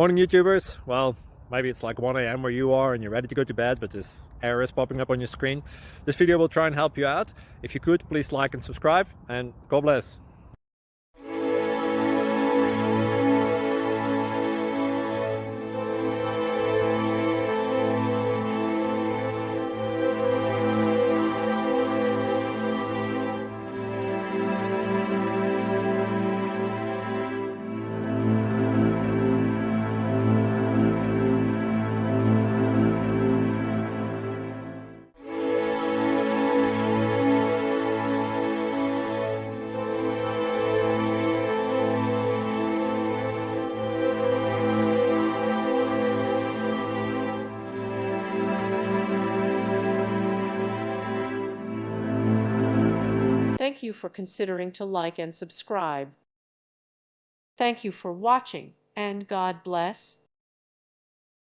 Morning YouTubers. Well, maybe it's like 1 a.m. where you are and you're ready to go to bed, but this error is popping up on your screen. This video will try and help you out. If you could, please like and subscribe, and God bless. Thank you for considering to like and subscribe. Thank you for watching, and God bless.